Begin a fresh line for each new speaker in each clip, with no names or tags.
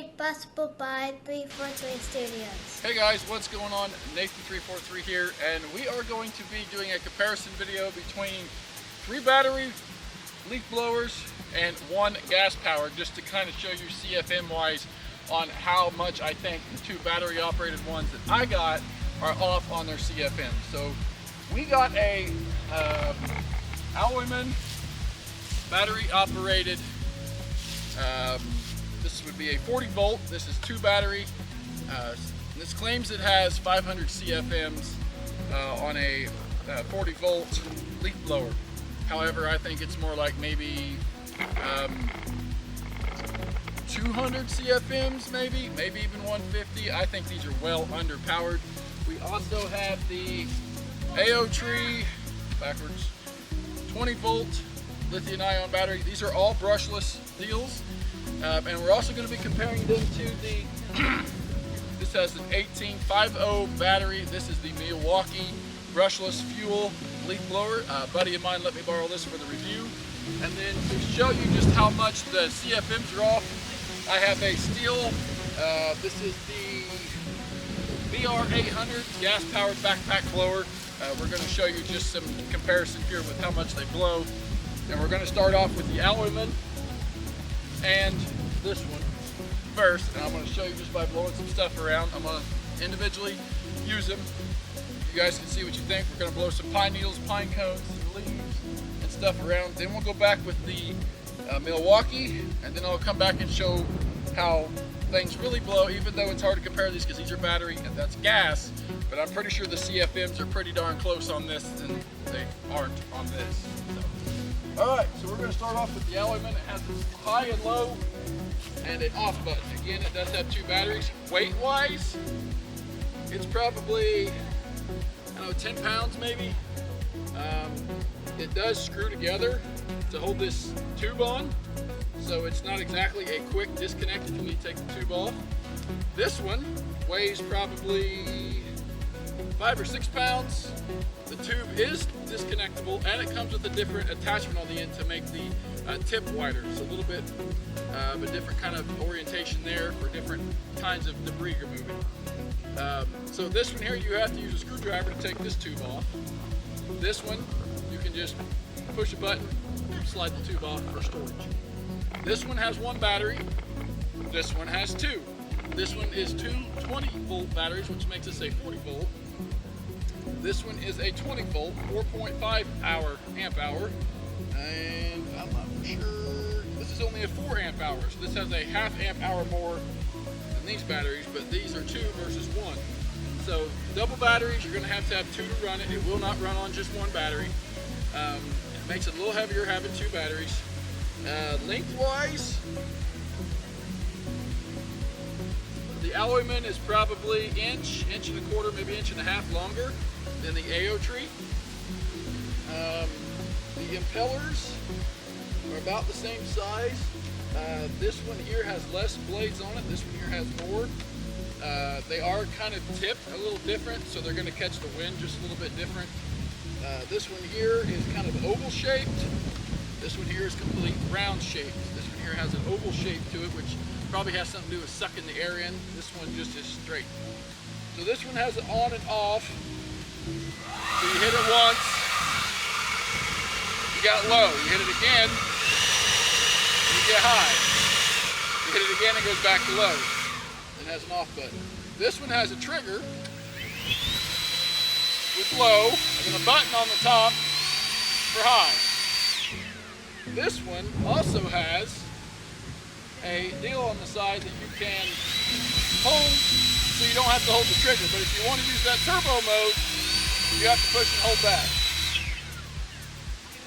made possible by 343 Studios.
Hey guys, what's going on? Nathan343 here, and we are going to be doing a comparison video between 3 battery leaf blowers and 1 gas powered, just to kind of show you CFM wise on how much I think the 2 battery operated ones that I got are off on their CFM. So we got a AlloyMan battery operated, this would be a 40 volt, this is 2 battery. This claims it has 500 CFMs on a 40 volt leaf blower. However, I think it's more like maybe 200 CFMs, maybe even 150. I think these are well underpowered. We also have the Aoetree, backwards, 20 volt lithium ion battery. These are all brushless deals. And we're also going to be comparing them to the, this has an 1850 battery. This is the Milwaukee brushless fuel leaf blower. A buddy of mine let me borrow this for the review. And then to show you just how much the CFMs are off, I have a steel, this is the BR800 gas powered backpack blower. We're going to show you just some comparison here with how much they blow. And we're going to start off with the AlloyMan and this one first, and I'm going to show you just by blowing some stuff around. I'm going to individually use them. You guys can see what you think. We're going to blow some pine needles, pine cones, some leaves and stuff around. Then we'll go back with the Milwaukee, and then I'll come back and show how things really blow, even though it's hard to compare these because these are battery and that's gas, but I'm pretty sure the CFMs are pretty darn close on this and they aren't on this. Alright, so we're going to start off with the AlloyMan. It has this high and low and an off button. Again, it does have 2 batteries. Weight-wise, it's probably, I don't know, 10 pounds maybe. It does screw together to hold this tube on, so it's not exactly a quick disconnect if you need to take the tube off. This one weighs probably 5 or 6 pounds. The tube is disconnectable, and it comes with a different attachment on the end to make the tip wider. So a little bit of a different kind of orientation there for different kinds of debris you're moving. So this one here, you have to use a screwdriver to take this tube off. This one, you can just push a button, slide the tube off for storage. This one has 1 battery. This one has 2. This one is 2 20 volt batteries, which makes this a 40 volt. This one is a 20 volt, 4.5 amp hour, and I'm not sure, this is only a 4 amp hour, so this has a half amp hour more than these batteries, but these are 2 versus 1. So double batteries, you're going to have 2 to run it. It will not run on just 1 battery. It makes it a little heavier having 2 batteries. Lengthwise, the AlloyMan is probably inch and a quarter, maybe inch and a half longer than the Aoetree. The impellers are about the same size. This one here has less blades on it. This one here has more. They are kind of tipped a little different, so they're going to catch the wind just a little bit different. This one here is kind of oval shaped. This one here is complete round shaped. This one here has an oval shape to it, which probably has something to do with sucking the air in. This one just is straight. So this one has it on and off. So you hit it once, you got low. You hit it again, you get high. You hit it again, it goes back to low. It has an off button. This one has a trigger with low, and then a button on the top for high. This one also has a deal on the side that you can hold so you don't have to hold the trigger. But if you want to use that turbo mode, you have to push and hold back.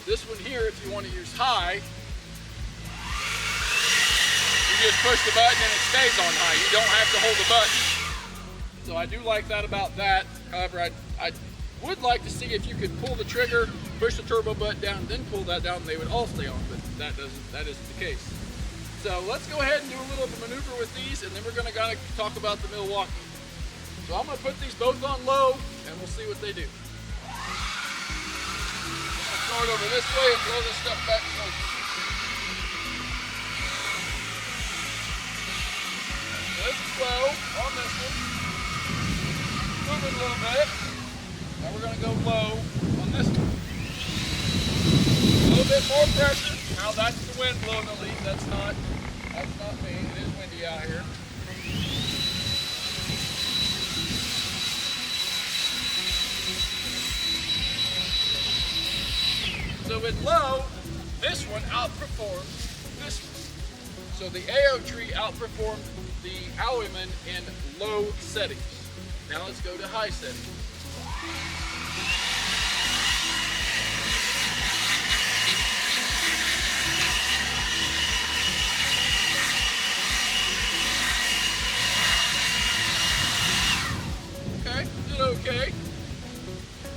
This one here, if you want to use high, you just push the button and it stays on high. You don't have to hold the button. So I do like that about that. However, I would like to see if you could pull the trigger, push the turbo button down, then pull that down, and they would all stay on, but that isn't the case. So let's go ahead and do a little of a maneuver with these, and then we're going to kind of talk about the Milwaukee. So I'm going to put these both on low, and we'll see what they do. I'll start over this way and blow this stuff back closer. nice and slow on this one. Moving a little bit. Now we're going to go low on this one. A little bit more pressure. Now that's the wind blowing the leaf. That's not me. It is windy out here. So with low, this one outperforms this one. So the Aoetree outperformed the AlloyMan in low settings. Now let's go to high settings. Okay, did okay.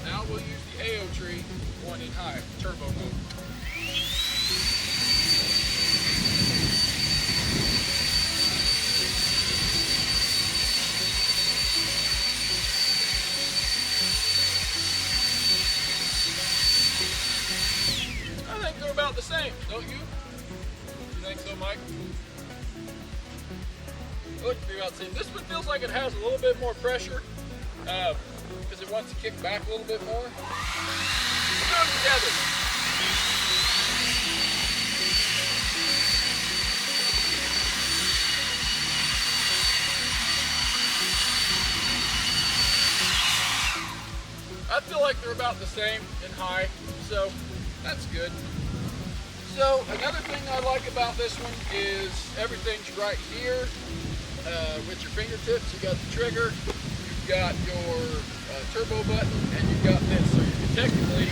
Now we'll use the Aoetree one in high, turbo mode. I think they're about the same, don't you? You think so, Mike? They look to be about the same. This one feels like it has a little bit more pressure because it wants to kick back a little bit more. Put them together. I feel like they're about the same in high, so that's good. So another thing I like about this one is everything's right here with your fingertips. You got the trigger, you've got your turbo button, and you've got this. So you can technically,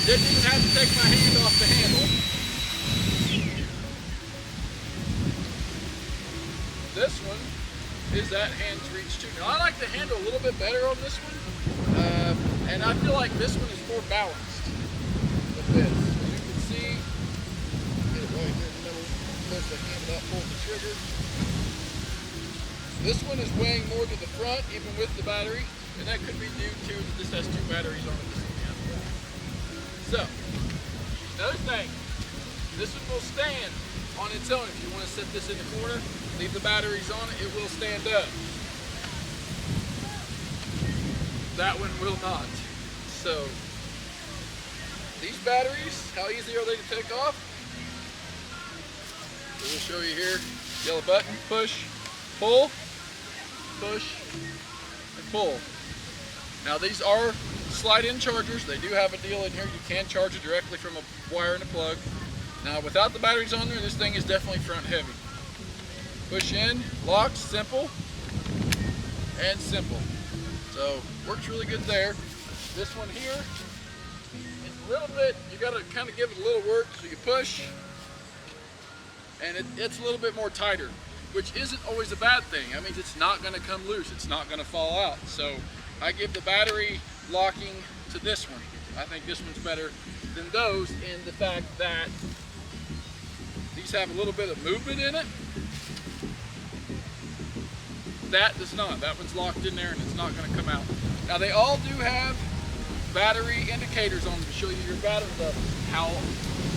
didn't even have to take my hand off the handle. This one is at hand's reach too. Now I like the handle a little bit better on this one, and I feel like this one is more balanced with this. As you can see, get it right here in the middle, push the handle up, pull the trigger. This one is weighing more to the front, even with the battery, and that could be due to that this has two batteries on it. So, another thing, this one will stand on its own. If you want to set this in the corner, leave the batteries on it, it will stand up. That one will not. So, these batteries, how easy are they to take off? So we'll show you here. Yellow button, push, pull, push, and pull. Now these are slide-in chargers. They do have a deal in here. You can charge it directly from a wire and a plug. Now without the batteries on there, this thing is definitely front heavy. Push in, locks, simple, and simple. So works really good there. This one here is a little bit, you gotta kind of give it a little work. So you push, and it's a little bit more tighter, which isn't always a bad thing. That means it's not gonna come loose. It's not gonna fall out. So I give the battery locking to this one. I think this one's better than those in the fact that these have a little bit of movement in it. That does not. That one's locked in there and it's not going to come out. Now they all do have battery indicators on them to show you your battery level. How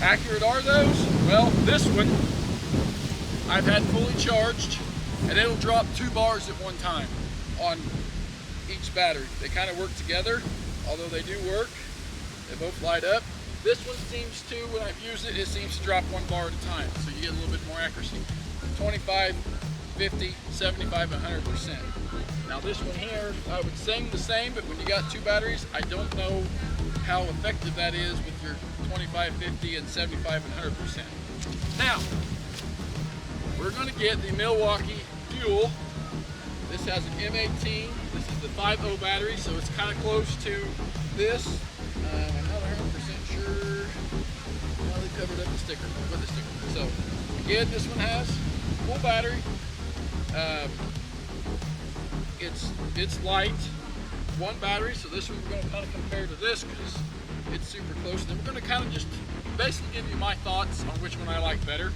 accurate are those? Well, this one I've had fully charged and it'll drop 2 bars at one time on each battery. They kind of work together, although they do work. They both light up. This one seems to, when I've used it, it seems to drop 1 bar at a time, so you get a little bit more accuracy. 25, 50, 75, 100%. Now this one here, I would sing the same, but when you got 2 batteries, I don't know how effective that is with your 25, 50, and 75, and 100%. Now, we're going to get the Milwaukee fuel. This has an M18. This is the 5.0 battery, so it's kind of close to this. I'm not 100% sure. Well, they covered up the sticker with the sticker. So, again, this one has full battery. It's light, 1 battery. So this one we're going to kind of compare to this because it's super close. Then we're going to kind of just basically give you my thoughts on which one I like better.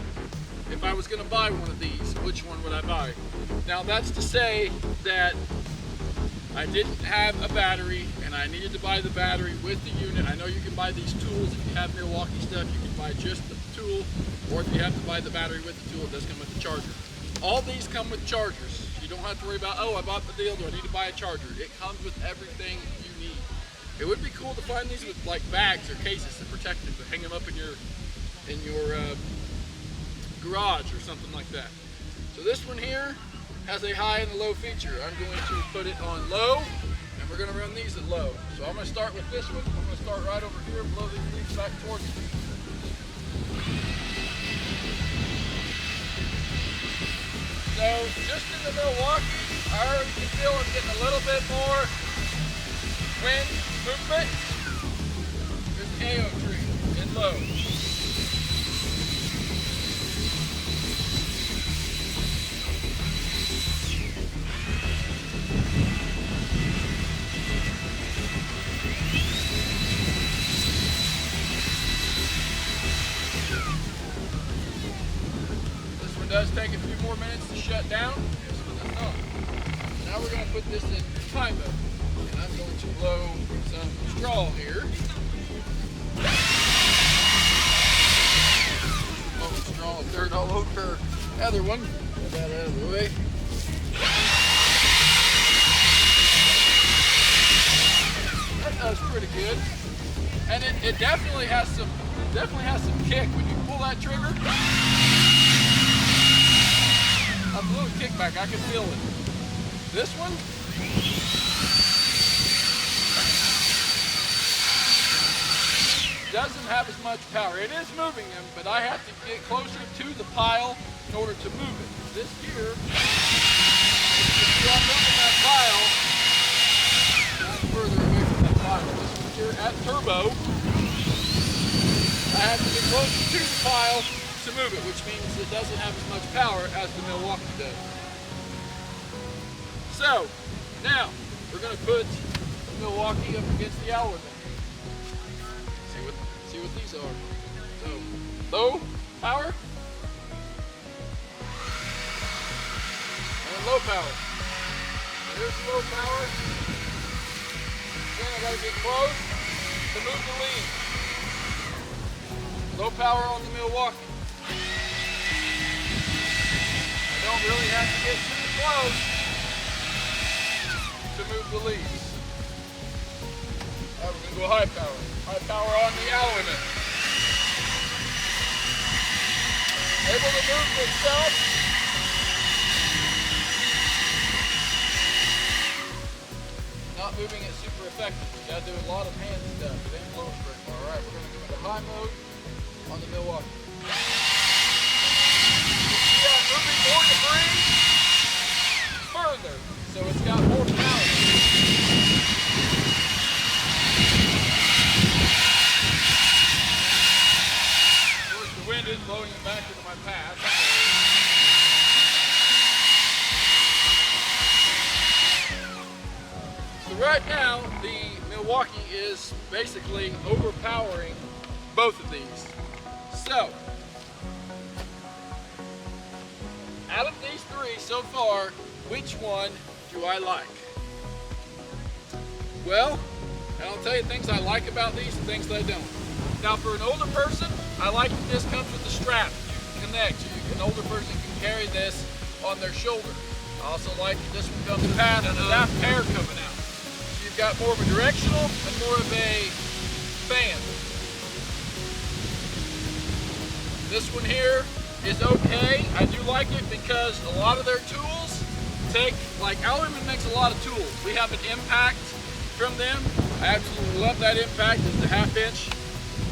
If I was going to buy one of these, which one would I buy? Now that's to say that I didn't have a battery and I needed to buy the battery with the unit. I know you can buy these tools. If you have Milwaukee stuff, you can buy just the tool, or if you have to buy the battery with the tool, it does come with the charger. All these come with chargers. You don't have to worry about, oh, I bought the deal, do I need to buy a charger? It comes with everything you need. It would be cool to find these with like bags or cases to protect it, to hang them up in your garage or something like that. So this one here has a high and a low feature. I'm going to put it on low, and we're going to run these at low. So I'm going to start with this one. I'm going to start right over here, blow these leaves back towards me. So just in the Milwaukee, I already can feel I'm getting a little bit more wind movement. There's the Aoetree in low. Does take a few more minutes to shut down. Now we're going to put this in high mode, and I'm going to blow some straw here. Oh, straw and dirt all over the other one. Get that out of the way. That does pretty good, and it definitely has some kick when you pull that trigger. A little kickback, I can feel it. This one, doesn't have as much power. It is moving them, but I have to get closer to the pile in order to move it. This here, if I'm moving that pile, I'm further away from that pile. This one here at turbo, I have to get closer to the pile to move it, which means it doesn't have as much power as the Milwaukee does. So, now, we're going to put the Milwaukee up against the AlloyMan. See what these are. So, low power, and low power. Here's the low power. Again, I got to get close to move the lead. Low power on the Milwaukee. Don't really have to get too close to move the leaves. Alright, we're going to go high power. High power on the AlloyMan. Able to move itself. Not moving it super effective. You got to do a lot of hand stuff. It ain't blowing very far. Alright, we're going to go into high mode on the Milwaukee. Moving more debris further, so it's got more power. Of course, the wind is blowing it back into my path. So right now, the Milwaukee is basically overpowering both of these. So, out of these three so far, which one do I like? Well, I'll tell you things I like about these and things that I don't. Now for an older person, I like that this comes with a strap. You can connect. An older person can carry this on their shoulder. I also like that this one comes with enough air coming out. So you've got more of a directional and more of a fan. This one here is okay. I do like it because a lot of their tools take, like AlloyMan makes a lot of tools. We have an impact from them. I absolutely love that impact. It's the 1/2 inch.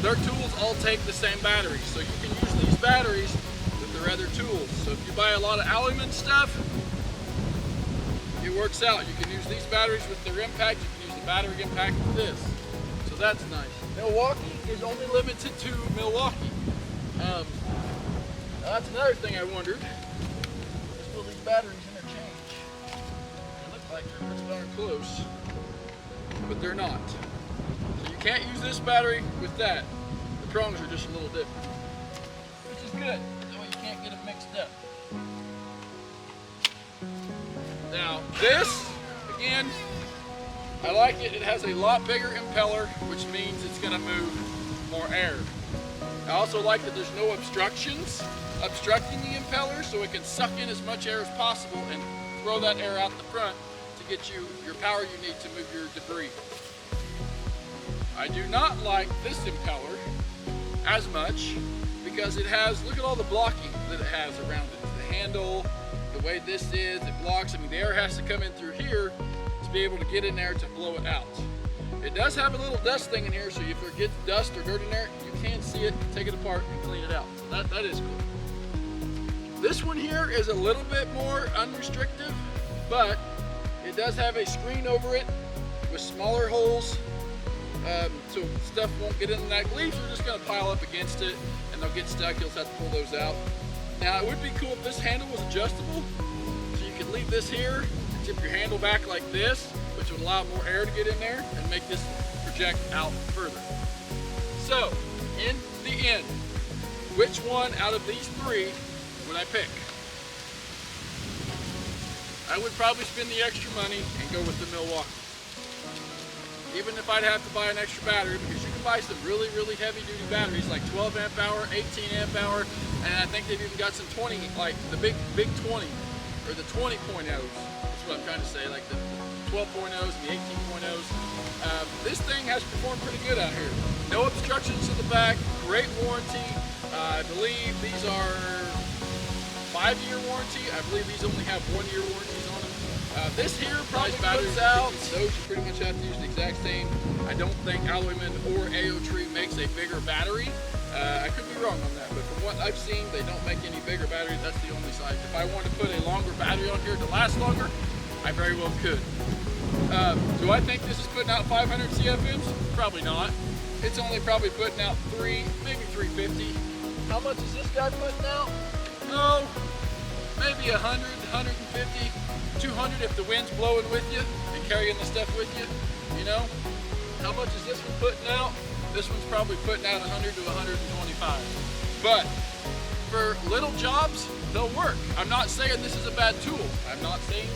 Their tools all take the same batteries. So you can use these batteries with their other tools. So if you buy a lot of AlloyMan stuff, it works out. You can use these batteries with their impact. You can use the battery impact with this. So that's nice. Milwaukee is only limited to Milwaukee. That's another thing I wondered. Will these batteries interchange? They look like they're pretty darn close, but they're not. So you can't use this battery with that. The prongs are just a little different, which is good. That way you can't get them mixed up. Now this, again, I like it. It has a lot bigger impeller, which means it's going to move more air. I also like that there's no obstructions obstructing the impeller so it can suck in as much air as possible and throw that air out the front to get you your power you need to move your debris. I do not like this impeller as much because it has, look at all the blocking that it has around it. The handle, the way this is, it blocks. I mean, the air has to come in through here to be able to get in there to blow it out. It does have a little dust thing in here, so if there gets dust or dirt in there, you can see it, take it apart, and clean it out. So that is cool. This one here is a little bit more unrestrictive, but it does have a screen over it with smaller holes, so stuff won't get in that. Leaves are just going to pile up against it, and they'll get stuck. You'll have to pull those out. Now, it would be cool if this handle was adjustable, so you could leave this here, tip your handle back like this, which would allow more air to get in there and make this project out further. So, in the end, which one out of these three would I pick? I would probably spend the extra money and go with the Milwaukee. Even if I'd have to buy an extra battery, because you can buy some really, really heavy duty batteries like 12 amp hour, 18 amp hour, and I think they've even got some 20, like the big 20, or the 20.0s. That's what I'm trying to say, like the 12.0s and the 18.0s. This thing has performed pretty good out here. No obstructions to the back, great warranty. I believe these are 5-year warranty. I believe these only have 1-year warranties on them. This here probably batteries out. Those you pretty much have to use the exact same. I don't think AlloyMan or Aoetree makes a bigger battery. I could be wrong on that, but from what I've seen, they don't make any bigger batteries. That's the only size. If I want to put a longer battery on here to last longer, I very well could. Do I think this is putting out 500 CFMs? Probably not. It's only probably putting out 3, maybe 350. How much is this guy putting out? No, maybe 100, 150, 200 if the wind's blowing with you and carrying the stuff with you, you know? How much is this one putting out? This one's probably putting out 100 to 125. But for little jobs, they'll work. I'm not saying this is a bad tool. I'm not saying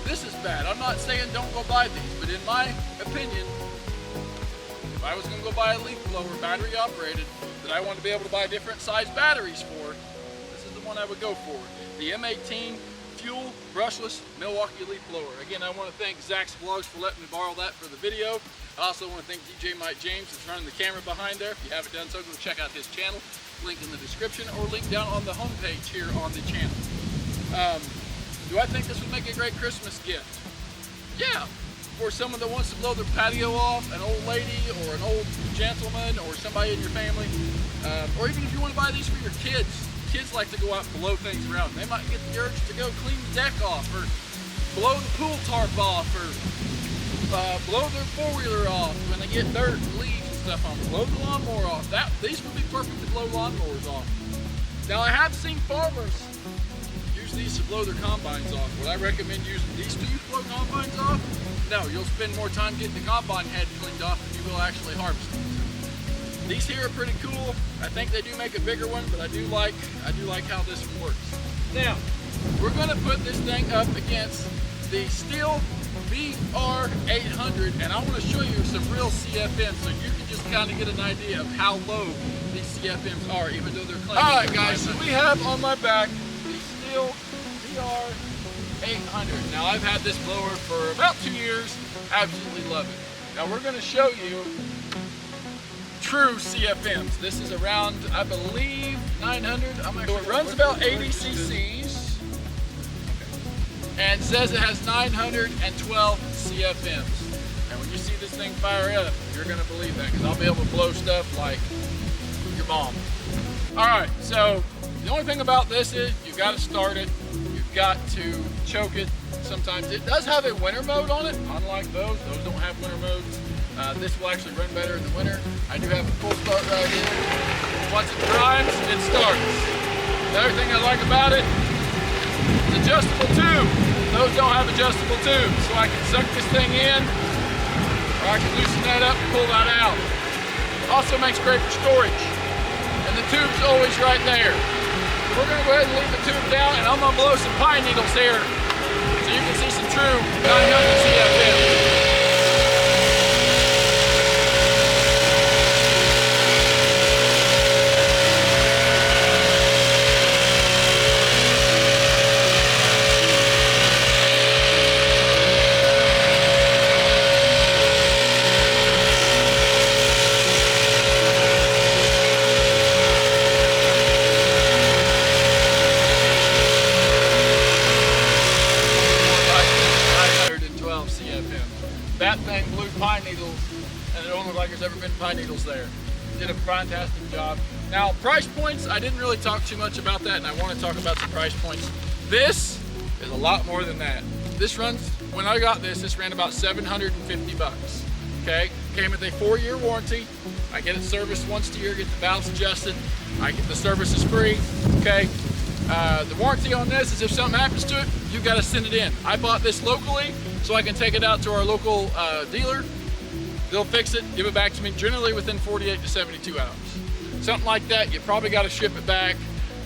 this is bad. I'm not saying don't go buy these, but in my opinion, if I was gonna go buy a leaf blower, battery operated, that I want to be able to buy different size batteries for, this is the one I would go for. The M18 fuel brushless Milwaukee leaf blower. Again, I want to thank Zach's Vlogs for letting me borrow that for the video. I also want to thank DJ Mike James that's running the camera behind there. If you haven't done so, go check out his channel. Link in the description or link down on the homepage here on the channel. Do I think this would make a great Christmas gift? Yeah. For someone that wants to blow their patio off, an old lady or an old gentleman or somebody in your family, or even if you want to buy these for your kids. Kids like to go out and blow things around. They might get the urge to go clean the deck off, or blow the pool tarp off, or blow their four-wheeler off when they get dirt and leaves and stuff on them. Blow the lawnmower off. These would be perfect to blow lawnmowers off. Now, I have seen farmers use these to blow their combines off. Would I recommend using these two to blow combines off? No, you'll spend more time getting the combine head cleaned off than you will actually harvesting. These here are pretty cool. I think they do make a bigger one, but I do like how this one works. Now, we're gonna put this thing up against the Stihl VR800, and I wanna show you some real CFMs so you can just kind of get an idea of how low these CFMs are, even though they're claiming. All right, guys, so we have on my back the Stihl VR800. Now, I've had this blower for about 2 years. Absolutely love it. Now, we're gonna show you true CFMs. This is around, I believe, 900. So it runs about 80 cc's and says it has 912 CFMs. And when you see this thing fire up, you're gonna believe that, because I'll be able to blow stuff like your mom. All right, so the only thing about this is you've got to start it. You've got to choke it. Sometimes it does have a winter mode on it, unlike those. Those don't have winter modes. This will actually run better in the winter. I do have a full start right here. Once it drives, it starts. The other thing I like about it is adjustable tube. Those don't have adjustable tubes, so I can suck this thing in, or I can loosen that up and pull that out. Also makes great for storage. And the tube's always right there. So we're gonna go ahead and leave the tube down, and I'm gonna blow some pine needles here so you can see some true 900 CFM. and it don't look like there's ever been pine needles there. Did a fantastic job. Now, price points, I didn't really talk too much about that, and I want to talk about some price points. This is a lot more than that. This runs, when I got this ran about 750 bucks. Okay, came with a 4-year warranty. I get it serviced once a year, get the valves adjusted. I get the service is free. Okay, the warranty on this is if something happens to it, you got to send it in. I bought this locally, so I can take it out to our local dealer. They'll fix it, give it back to me, generally within 48 to 72 hours. Something like that, you probably got to ship it back.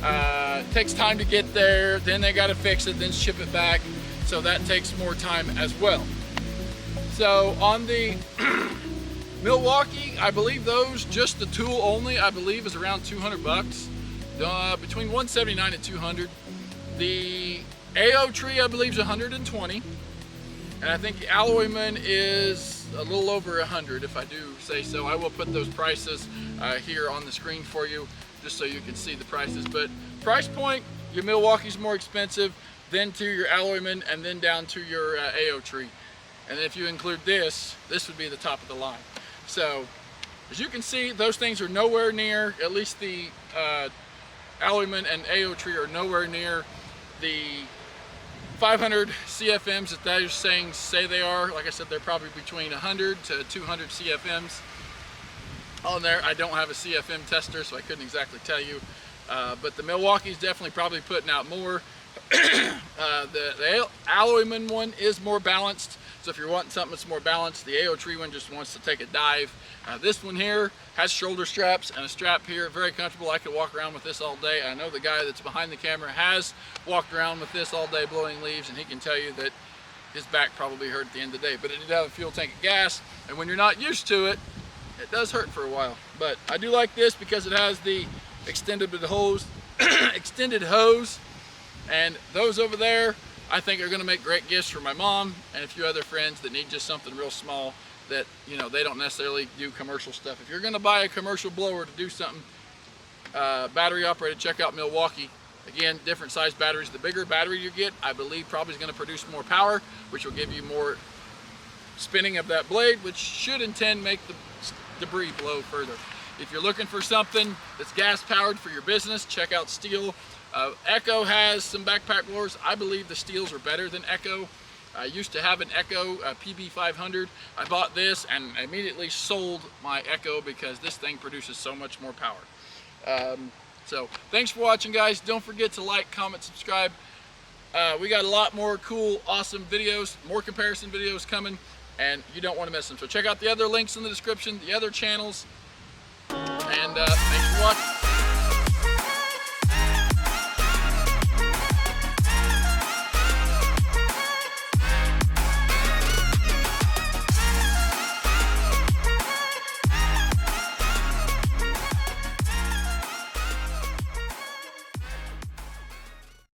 It takes time to get there, then they got to fix it, then ship it back. So that takes more time as well. So on the Milwaukee, I believe those, just the tool only, I believe is around 200 bucks. Between 179 and 200. The Aoetree, I believe, is 120. And I think the AlloyMan is a little over 100, if I do say so. I will put those prices here on the screen for you, just so you can see the prices. But price point, your Milwaukee's more expensive, then to your AlloyMan, and then down to your Aoetree. And then if you include this would be the top of the line. So, as you can see, those things are nowhere near, at least the AlloyMan and Aoetree are nowhere near the 500 CFMs that they're say they are. Like I said, they're probably between 100 to 200 CFMs on there. I don't have a CFM tester, so I couldn't exactly tell you. But the Milwaukee's definitely probably putting out more. The AlloyMan one is more balanced. So if you're wanting something that's more balanced, the Aoetree one just wants to take a dive. This one here has shoulder straps and a strap here, very comfortable. I could walk around with this all day. I know the guy that's behind the camera has walked around with this all day blowing leaves, and he can tell you that his back probably hurt at the end of the day. But it did have a fuel tank of gas, and when you're not used to it, it does hurt for a while. But I do like this because it has the extended hose, and those over there I think are going to make great gifts for my mom and a few other friends that need just something real small that, you know, they don't necessarily do commercial stuff. If you're going to buy a commercial blower to do something battery operated, check out Milwaukee. Again, different size batteries. The bigger battery you get, I believe, probably is going to produce more power, which will give you more spinning of that blade, which should make the debris blow further. If you're looking for something that's gas powered for your business, check out Steel. Echo has some backpack blowers. I believe the Steels are better than Echo. I used to have an Echo PB500. I bought this and immediately sold my Echo because this thing produces so much more power. So thanks for watching, guys. Don't forget to like, comment, subscribe. We got a lot more cool, awesome videos, more comparison videos coming, and you don't want to miss them. So check out the other links in the description, the other channels, and thanks for watching.